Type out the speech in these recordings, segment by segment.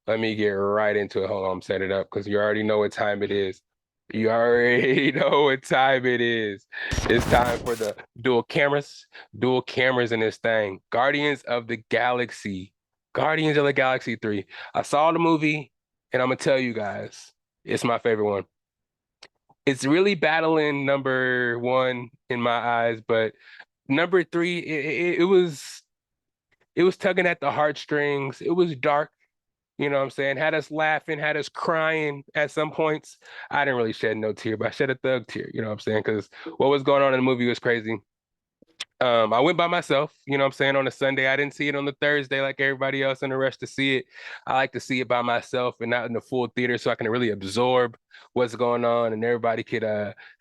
Let me get right into it. Hold on, I'm setting it up because you already know what time it is. You already know what time it is. It's time for the dual cameras in this thing. Guardians of the Galaxy 3. I saw the movie, and I'm gonna tell you guys, it's my favorite one. It's really battling number one in my eyes, but number three, it was tugging at the heartstrings. It was dark. You know what I'm saying? Had us laughing, had us crying at some points. I didn't really shed no tear, but I shed a thug tear, you know what I'm saying? Because what was going on in the movie was crazy. I went by myself, you know what I'm saying, on a Sunday. I didn't see it on the Thursday like everybody else in the rush to see it. I like to see it by myself and not in the full theater so I can really absorb what's going on and everybody could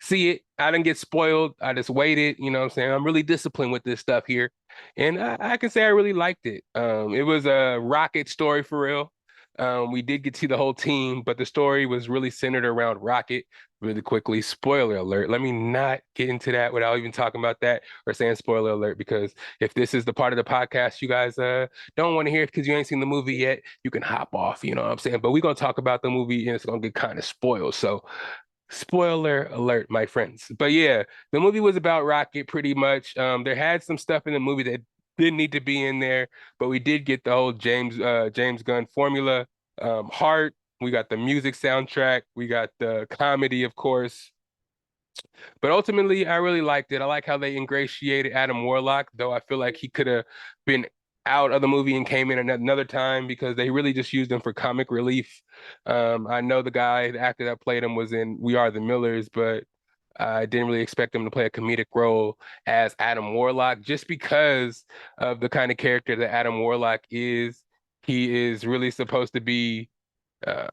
see it. I didn't get spoiled. I just waited, you know what I'm saying? I'm really disciplined with this stuff here. And I can say I really liked it. It was a Rocket story for real. We did get to see the whole team, but the story was really centered around Rocket. Really quickly, spoiler alert. Let me not get into that without even talking about that or saying spoiler alert, because if this is the part of the podcast you guys don't want to hear because you ain't seen the movie yet, you can hop off, you know what I'm saying? But we're gonna talk about the movie and it's gonna get kind of spoiled. So spoiler alert, my friends. But yeah, the movie was about Rocket pretty much. There had some stuff in the movie that didn't need to be in there, but we did get the whole James Gunn formula. Heart, we got the music soundtrack, we got the comedy, of course. But ultimately, I really liked it. I like how they ingratiated Adam Warlock, though I feel like he could have been out of the movie and came in another time because they really just used him for comic relief. I know the actor that played him was in We Are the Millers, but I didn't really expect him to play a comedic role as Adam Warlock just because of the kind of character that Adam Warlock is. He is really supposed to be uh,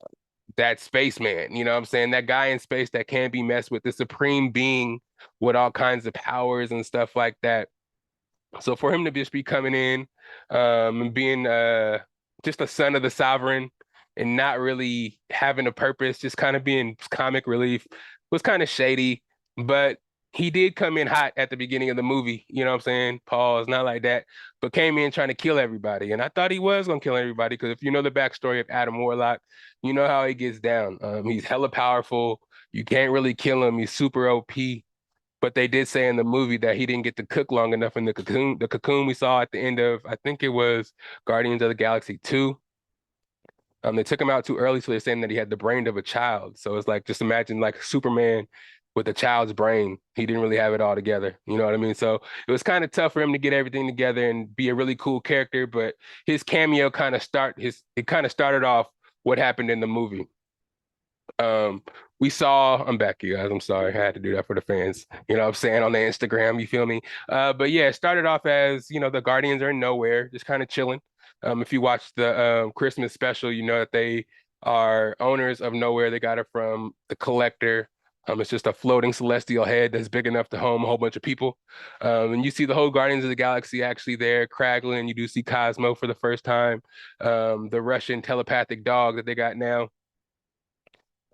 that spaceman, you know what I'm saying? That guy in space that can't be messed with, the supreme being with all kinds of powers and stuff like that. So for him to just be coming in and being just a son of the sovereign and not really having a purpose, just kind of being comic relief was kind of shady. But he did come in hot at the beginning of the movie, you know what I'm saying? Pause, not like that, but came in trying to kill everybody. And I thought he was gonna kill everybody because if you know the backstory of Adam Warlock, you know how he gets down. He's hella powerful. You can't really kill him. He's super OP. But they did say in the movie that he didn't get to cook long enough in the cocoon. The cocoon we saw at the end of, I think it was Guardians of the Galaxy 2. They took him out too early, so they're saying that he had the brain of a child. So it's like just imagine like Superman with a child's brain. He didn't really have it all together. You know what I mean? So it was kind of tough for him to get everything together and be a really cool character. But his cameo kind of started off what happened in the movie. Um, we saw, I'm back, you guys. I'm sorry. I had to do that for the fans. You know what I'm saying? On the Instagram, you feel me? But yeah, it started off as, the Guardians are in nowhere, just kind of chilling. If you watch the Christmas special, you know that they are owners of nowhere. They got it from the collector. It's just a floating celestial head that's big enough to home a whole bunch of people. And you see the whole Guardians of the Galaxy actually there, Kraglin. You do see Cosmo for the first time. The Russian telepathic dog that they got now.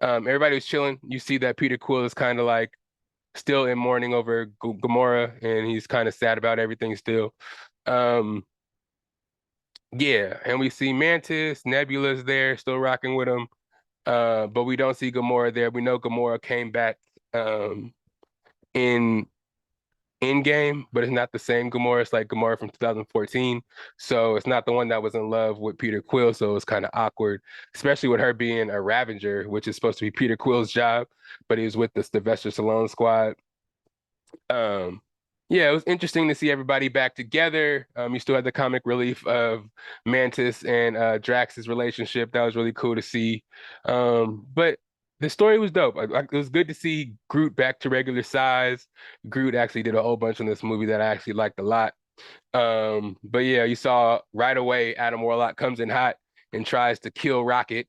Everybody was chilling. You see that Peter Quill is kind of like still in mourning over Gamora, and he's kind of sad about everything still. Um, yeah, and we see Mantis, Nebula's there, still rocking with him. But we don't see Gamora there. We know Gamora came back in in game, but it's not the same Gamora. It's like Gamora from 2014. So it's not the one that was in love with Peter Quill. So it's kind of awkward, especially with her being a Ravager, which is supposed to be Peter Quill's job, but he was with the Sylvester Stallone squad. Um, yeah, it was interesting to see everybody back together. You still had the comic relief of Mantis and Drax's relationship. That was really cool to see. But the story was dope. It was good to see Groot back to regular size. Groot actually did a whole bunch in this movie that I actually liked a lot. But yeah, you saw right away Adam Warlock comes in hot and tries to kill Rocket,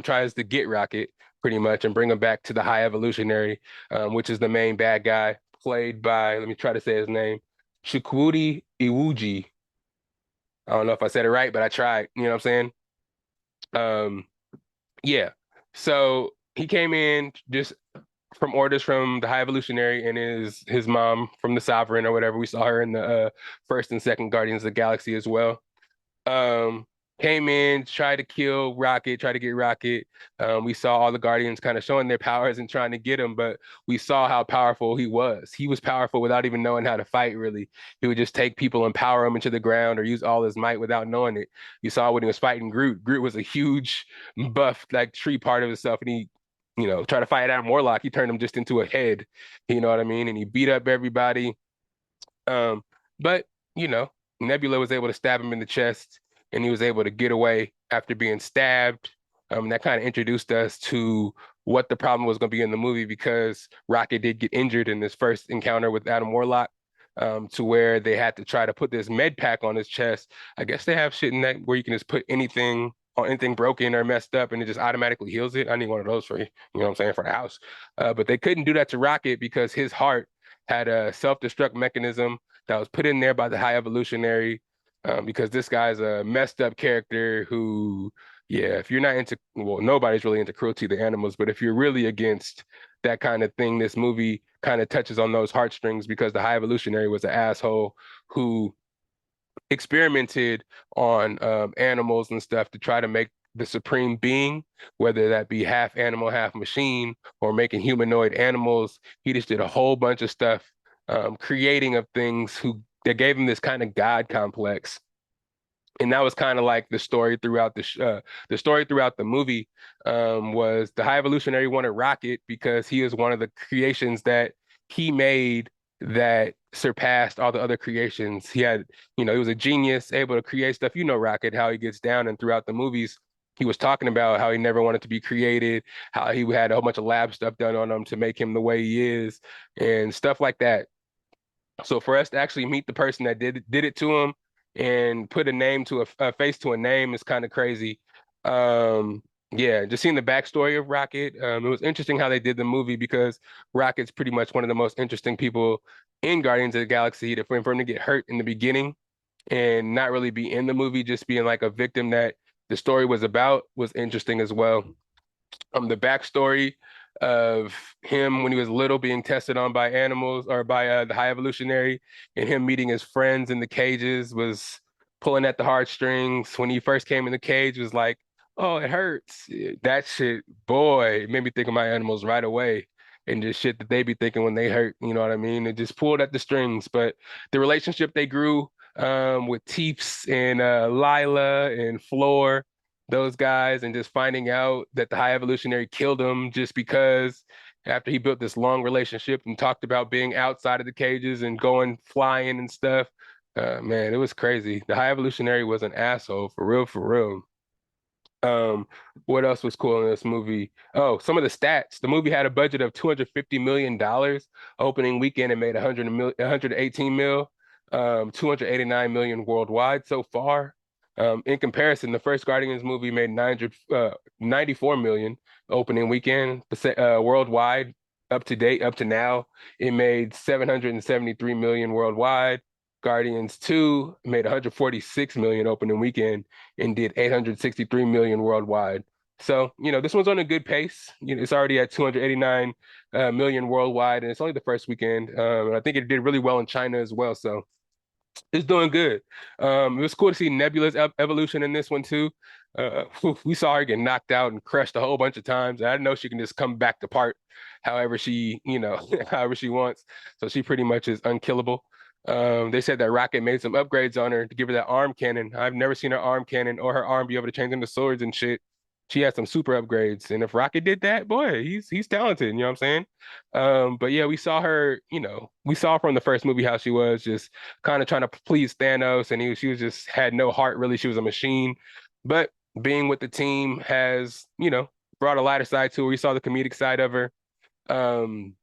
tries to get Rocket pretty much and bring him back to the High Evolutionary, which is the main bad guy, played by, let me try to say his name, Chukwudi Iwuji. I don't know if I said it right, but I tried, you know what I'm saying? Um, yeah. So he came in just from orders from the High Evolutionary and his mom from the Sovereign or whatever. We saw her in the first and second Guardians of the Galaxy as well. Um, came in, tried to kill Rocket, tried to get Rocket. We saw all the Guardians kind of showing their powers and trying to get him, but we saw how powerful he was. He was powerful without even knowing how to fight, really. He would just take people and power them into the ground or use all his might without knowing it. You saw when he was fighting Groot. Groot was a huge buff, like tree part of himself, and he, tried to fight Adam Warlock. He turned him just into a head, you know what I mean? And he beat up everybody. Um, but you know, Nebula was able to stab him in the chest, and he was able to get away after being stabbed. That kind of introduced us to what the problem was going to be in the movie because Rocket did get injured in this first encounter with Adam Warlock, to where they had to try to put this med pack on his chest. I guess they have shit in that where you can just put anything on anything broken or messed up and it just automatically heals it. I need one of those for you know what I'm saying, for the house. But they couldn't do that to Rocket because his heart had a self-destruct mechanism that was put in there by the High Evolutionary, because this guy's a messed up character who, yeah, if you're not into, well, nobody's really into cruelty to animals, but if you're really against that kind of thing, this movie kind of touches on those heartstrings because the High Evolutionary was an asshole who experimented on animals and stuff to try to make the supreme being, whether that be half animal, half machine, or making humanoid animals. He just did a whole bunch of stuff, creating of things who that gave him this kind of God complex. And that was kind of like the story throughout the story throughout the movie, was the High Evolutionary wanted Rocket because he is one of the creations that he made that surpassed all the other creations. He had, he was a genius, able to create stuff. You know, Rocket, how he gets down, and throughout the movies, he was talking about how he never wanted to be created, how he had a whole bunch of lab stuff done on him to make him the way he is, and stuff like that. So for us to actually meet the person that did it to him and put a name to a face to a name is kind of crazy. Yeah, just seeing the backstory of Rocket. It was interesting how they did the movie because Rocket's pretty much one of the most interesting people in Guardians of the Galaxy. For him to get hurt in the beginning and not really be in the movie, just being like a victim that the story was about, was interesting as well. The backstory of him when he was little being tested on by animals or by the High Evolutionary, and him meeting his friends in the cages was pulling at the heartstrings. When he first came in the cage, was like, "Oh, it hurts." That shit, boy, it made me think of my animals right away. And just shit that they be thinking when they hurt, you know what I mean? It just pulled at the strings. But the relationship they grew, with Teeps and Lila and Floor, those guys, and just finding out that the High Evolutionary killed him just because after he built this long relationship and talked about being outside of the cages and going flying and stuff. Man, it was crazy. The High Evolutionary was an asshole for real, for real. Um, what else was cool in this movie? Oh, some of the stats. The movie had a budget of $250 million. Opening weekend, it made 118 mil, 289 million worldwide so far. In comparison, the first Guardians movie made 94 million opening weekend. Worldwide, up to date, up to now, it made 773 million worldwide. Guardians 2 made 146 million opening weekend and did 863 million worldwide. So, this one's on a good pace. It's already at 289 million worldwide, and it's only the first weekend. And I think it did really well in China as well. So it's doing good. It was cool to see Nebula's evolution in this one too. We saw her get knocked out and crushed a whole bunch of times. I know she can just come back to part however she, however she wants. So she pretty much is unkillable. They said that Rocket made some upgrades on her to give her that arm cannon. I've never seen her arm cannon or her arm be able to change into swords and shit. She had some super upgrades, and if Rocket did that, boy, he's talented. You know what I'm saying? But yeah, we saw her. We saw from the first movie how she was just kind of trying to please Thanos, and she was just had no heart really. She was a machine. But being with the team has, brought a lighter side to her. We saw the comedic side of her. Um,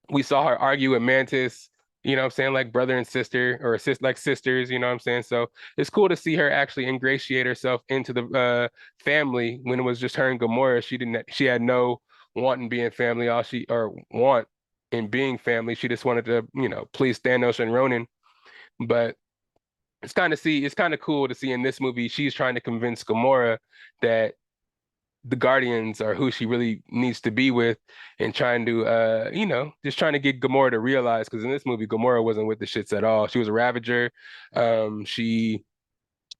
we saw her argue with Mantis, what I'm saying, like brother and sister, or like sisters, you know what I'm saying? So it's cool to see her actually ingratiate herself into the family when it was just her and Gamora. She had no want in being family, all she or want in being family. She just wanted to, please Thanos and Ronan. But it's kind of cool to see in this movie she's trying to convince Gamora that the Guardians are who she really needs to be with, and trying to just trying to get Gamora to realize, because in this movie Gamora wasn't with the shits at all. She was a Ravager. She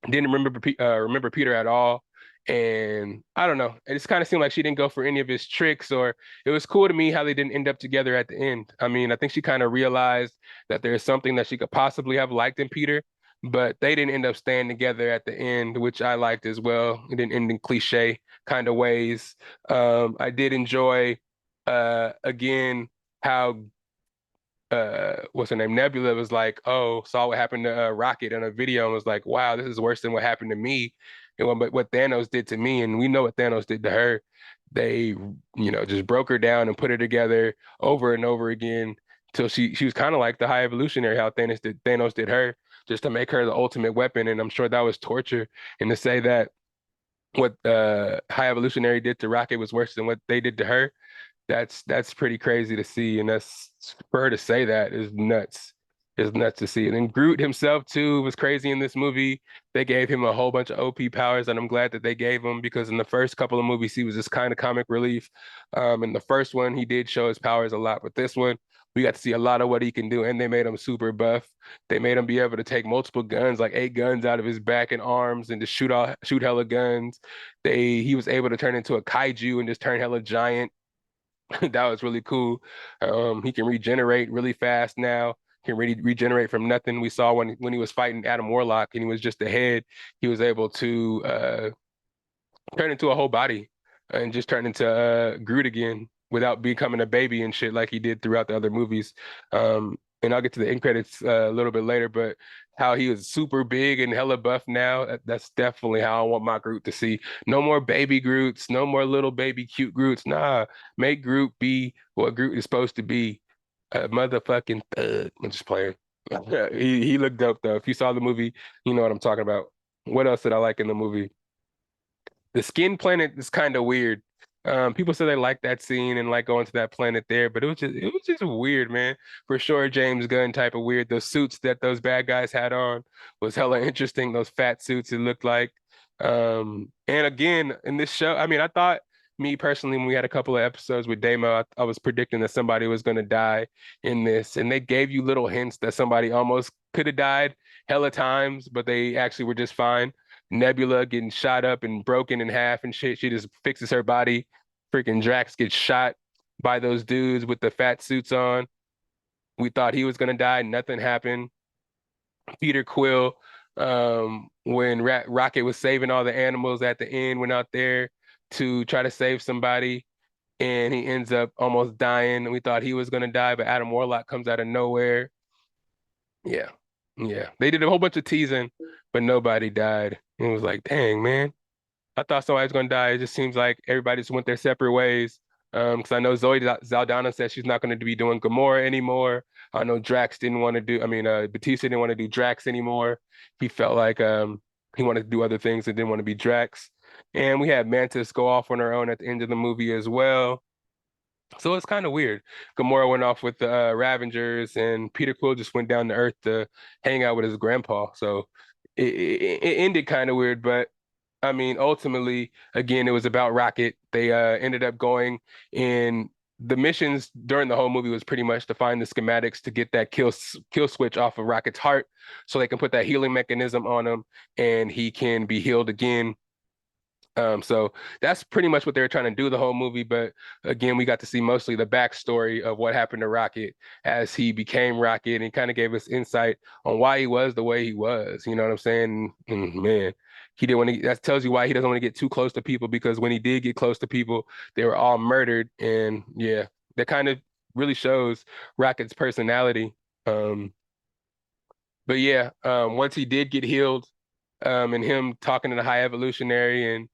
Didn't remember Peter at all. And I don't know. It just kind of seemed like she didn't go for any of his tricks, or it was cool to me how they didn't end up together at the end. I mean, I think she kind of realized that there's something that she could possibly have liked in Peter, but they didn't end up staying together at the end, which I liked as well. It didn't end in cliche kind of ways. I did enjoy again how what's her name? Nebula was like, oh, saw what happened to Rocket in a video and was like, wow, this is worse than what happened to me. And what Thanos did to me, and we know what Thanos did to her. They, just broke her down and put her together over and over again till she was kind of like the High Evolutionary, how Thanos did her, just to make her the ultimate weapon. And I'm sure that was torture. And to say that what High Evolutionary did to Rocket was worse than what they did to her, that's pretty crazy to see, and that's for her to say that is nuts. Is nuts to see. And then Groot himself too was crazy in this movie. They gave him a whole bunch of OP powers, and I'm glad that they gave him because in the first couple of movies he was just kind of comic relief. In the first one he did show his powers a lot, but this one we got to see a lot of what he can do, and they made him super buff. They made him be able to take multiple guns, like 8 guns out of his back and arms, and just shoot hella guns. He was able to turn into a kaiju and just turn hella giant. That was really cool. He can regenerate really fast now. Can really regenerate from nothing. We saw when he was fighting Adam Warlock and he was just a head, he was able to turn into a whole body and just turn into Groot again without becoming a baby and shit like he did throughout the other movies. And I'll get to the end credits a little bit later, but how he was super big and hella buff now, that's definitely how I want my Groot to see. No more baby Groots, no more little baby cute Groots. Nah, make Groot be what Groot is supposed to be. A motherfucking thug. I'm just playing. He looked dope though. If you saw the movie, you know what I'm talking about. What else did I like in the movie? The skin planet is kind of weird. People say they like that scene and like going to that planet there, but it was just weird, man. For sure, James Gunn type of weird. Those suits that those bad guys had on was hella interesting. Those fat suits it looked like. And again, in this show, I mean, I thought me personally, when we had a couple of episodes with Damo, I was predicting that somebody was going to die in this, and they gave you little hints that somebody almost could have died hella times, but they actually were just fine. Nebula getting shot up and broken in half and shit. She just fixes her body. Freaking Drax gets shot by those dudes with the fat suits on. We thought he was gonna die. Nothing happened. Peter Quill, when Rocket was saving all the animals at the end, went out there to try to save somebody, and he ends up almost dying. We thought he was gonna die, but Adam Warlock comes out of nowhere. Yeah, yeah. They did a whole bunch of teasing, but nobody died. It was like, dang, man. I thought somebody was gonna die. It just seems like everybody just went their separate ways. Because I know Zoe Saldana said she's not going to be doing Gamora anymore. I know Drax didn't want to do. I mean, Batista didn't want to do Drax anymore. He felt like he wanted to do other things and didn't want to be Drax. And we had Mantis go off on her own at the end of the movie as well. So it's kind of weird. Gamora went off with the Ravengers, and Peter Quill just went down to Earth to hang out with his grandpa. So it ended kind of weird, but I mean, ultimately, again, it was about Rocket. They ended up going in the missions during the whole movie was pretty much to find the schematics to get that kill switch off of Rocket's heart, so they can put that healing mechanism on him, and he can be healed again. So that's pretty much what they were trying to do the whole movie. But again, we got to see mostly the backstory of what happened to Rocket as he became Rocket and kind of gave us insight on why he was the way he was. You know what I'm saying? And man, he didn't want to, that tells you why he doesn't want to get too close to people, because when he did get close to people, they were all murdered. And yeah, that kind of really shows Rocket's personality. Um, but yeah, once he did get healed, and him talking to the High Evolutionary and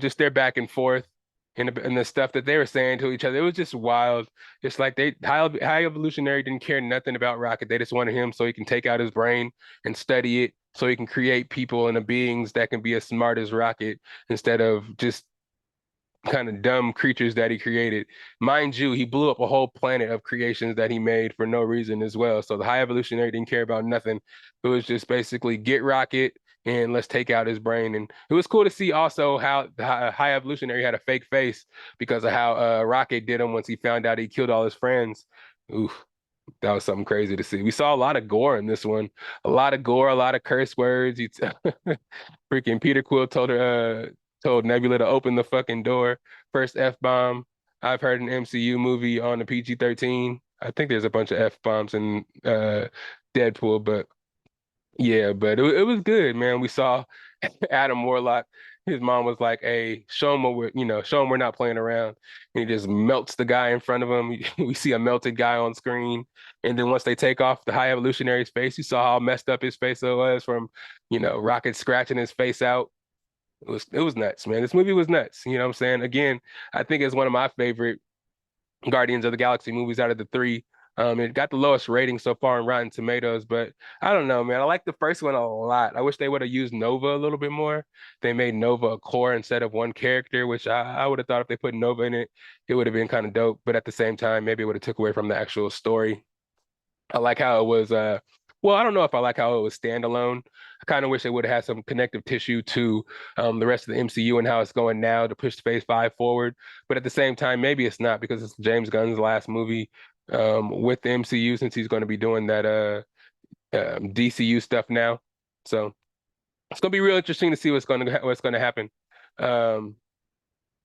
just their back and forth and the stuff that they were saying to each other. It was just wild. It's like High Evolutionary didn't care nothing about Rocket. They just wanted him so he can take out his brain and study it so he can create people and the beings that can be as smart as Rocket instead of just kind of dumb creatures that he created. Mind you, he blew up a whole planet of creations that he made for no reason as well. So the High Evolutionary didn't care about nothing. It was just basically get Rocket and let's take out his brain. And it was cool to see also how the High Evolutionary had a fake face because of how Rocket did him once he found out he killed all his friends. Oof. That was something crazy to see. We saw a lot of gore in this one. A lot of gore, a lot of curse words. Freaking Peter Quill told Nebula to open the fucking door. First F-bomb I've heard an MCU movie on the PG-13. I think there's a bunch of F-bombs in Deadpool, but yeah, but it was good, man. We saw Adam Warlock. His mom was like, "Hey, show him what show him we're not playing around." And he just melts the guy in front of him. We see a melted guy on screen, and then once they take off the High Evolutionary's face, you saw how messed up his face was from, Rocket scratching his face out. It was nuts, man. This movie was nuts. You know what I'm saying? Again, I think it's one of my favorite Guardians of the Galaxy movies out of the three. It got the lowest rating so far in Rotten Tomatoes, but I don't know, man. I like the first one a lot. I wish they would have used Nova a little bit more. They made Nova a core instead of one character, which I would have thought if they put Nova in it, it would have been kind of dope. But at the same time, maybe it would have took away from the actual story. I like how it was well, I don't know if I like how it was standalone. I kind of wish they would have had some connective tissue to the rest of the MCU and how it's going now to push Phase 5 forward. But at the same time, maybe it's not because it's James Gunn's last movie with the MCU since he's going to be doing that DCU stuff now. So it's going to be real interesting to see what's going to happen. Um,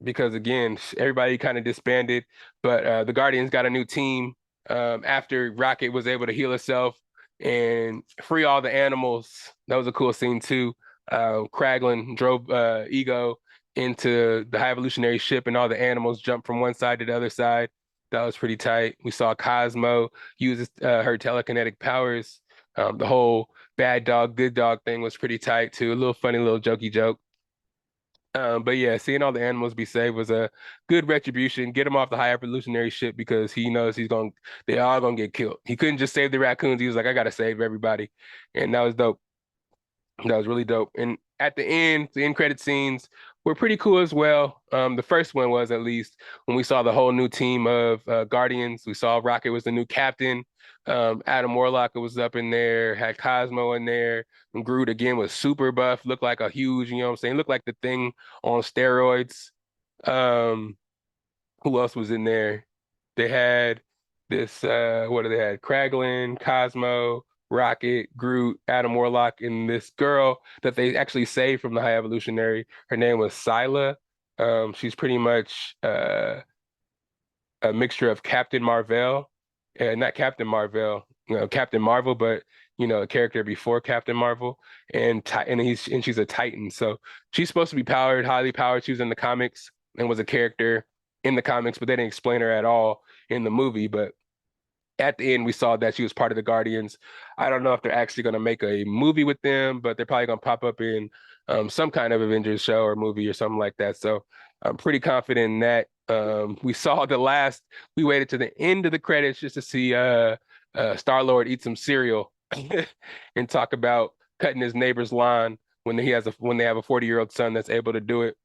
because again, everybody kind of disbanded, but the Guardians got a new team after Rocket was able to heal herself and free all the animals. That was a cool scene too. Kraglin drove Ego into the High Evolutionary ship, and all the animals jumped from one side to the other side. That was pretty tight. We saw Cosmo use her telekinetic powers. The whole bad dog, good dog thing was pretty tight too. A little funny, little jokey joke. But yeah, seeing all the animals be saved was a good retribution. Get him off the high evolutionary ship because he knows they all gonna get killed. He couldn't just save the raccoons. He was like, I gotta save everybody, and that was dope. That was really dope. And at the end credit scenes were pretty cool as well. The first one was at least when we saw the whole new team of Guardians. We saw Rocket was the new captain. Adam Warlock was up in there, had Cosmo in there. And Groot again was super buff, looked like a huge, you know what I'm saying? Looked like the thing on steroids. Um, who else was in there? They had this what do they had? Kraglin, Cosmo, Rocket, Groot, Adam Warlock, and this girl that they actually saved from the High Evolutionary. Her name was Scylla. She's pretty much a mixture of Captain Marvel, and not Captain Marvel, Captain Marvel, but a character before Captain Marvel, and she's a Titan. So she's supposed to be powered, highly powered. She was in the comics and was a character in the comics, but they didn't explain her at all in the movie. But at the end, we saw that she was part of the Guardians. I don't know if they're actually going to make a movie with them, but they're probably going to pop up in some kind of Avengers show or movie or something like that. So I'm pretty confident in that. We waited to the end of the credits just to see Star-Lord eat some cereal and talk about cutting his neighbor's lawn when they have a 40-year-old son that's able to do it.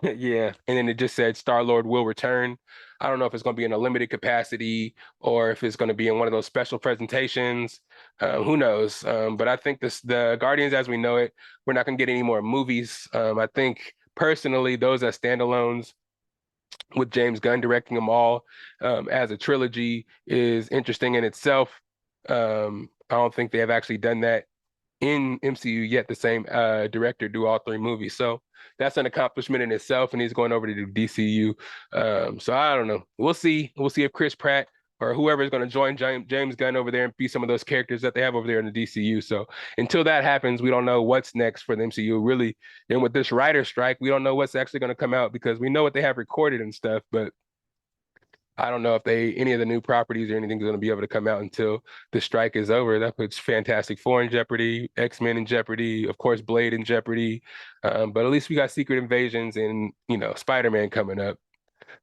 Yeah, and then it just said Star-Lord will return. I don't know if it's going to be in a limited capacity or if it's going to be in one of those special presentations. Who knows? But I think the Guardians as we know it, we're not going to get any more movies. I think personally, those as standalones with James Gunn directing them all as a trilogy is interesting in itself. I don't think they have actually done that in MCU yet the same director do all three movies. So that's an accomplishment in itself, and he's going over to do DCU. So I don't know. We'll see. We'll see if Chris Pratt or whoever is going to join James Gunn over there and be some of those characters that they have over there in the DCU. So until that happens, we don't know what's next for the MCU, really. And with this writer strike, we don't know what's actually going to come out because we know what they have recorded and stuff, but I don't know if any of the new properties or anything is going to be able to come out until the strike is over. That puts Fantastic Four in jeopardy, X-Men in jeopardy, of course, Blade in jeopardy. But at least we got Secret Invasions and, Spider-Man coming up.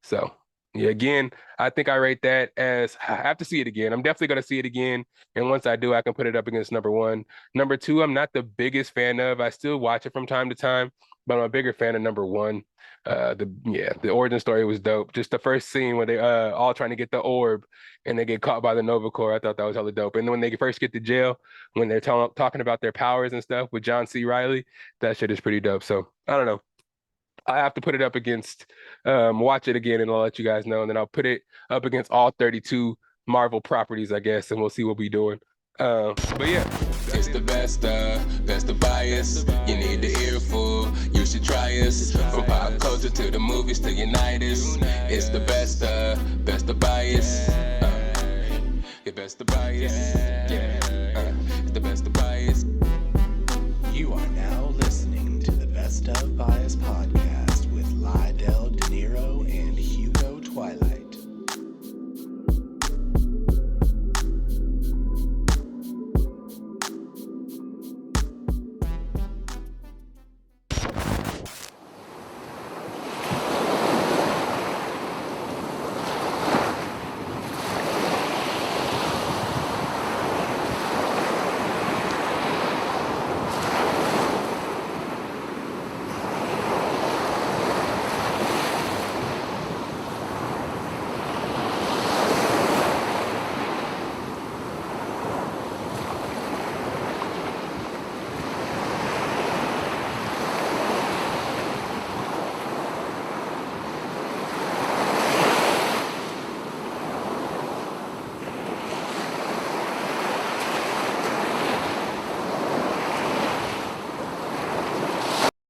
So yeah, again, I think I rate that as I have to see it again. I'm definitely going to see it again. And once I do, I can put it up against number one. Number two, I'm not the biggest fan of. I still watch it from time to time, but I'm a bigger fan of number one. The origin story was dope. Just the first scene where they all trying to get the orb and they get caught by the Nova Corps. I thought that was hella dope. And then when they first get to jail, when they're talking about their powers and stuff with John C. Riley, that shit is pretty dope. So I don't know. I have to put it up against watch it again and I'll let you guys know. And then I'll put it up against all 32 Marvel properties, I guess, and we'll see what we're doing. But yeah. It's the best of bias. You need the earful, you should try us. From pop culture to the movies to unite us. It's the best of bias. The best of bias. Yeah, it's the best of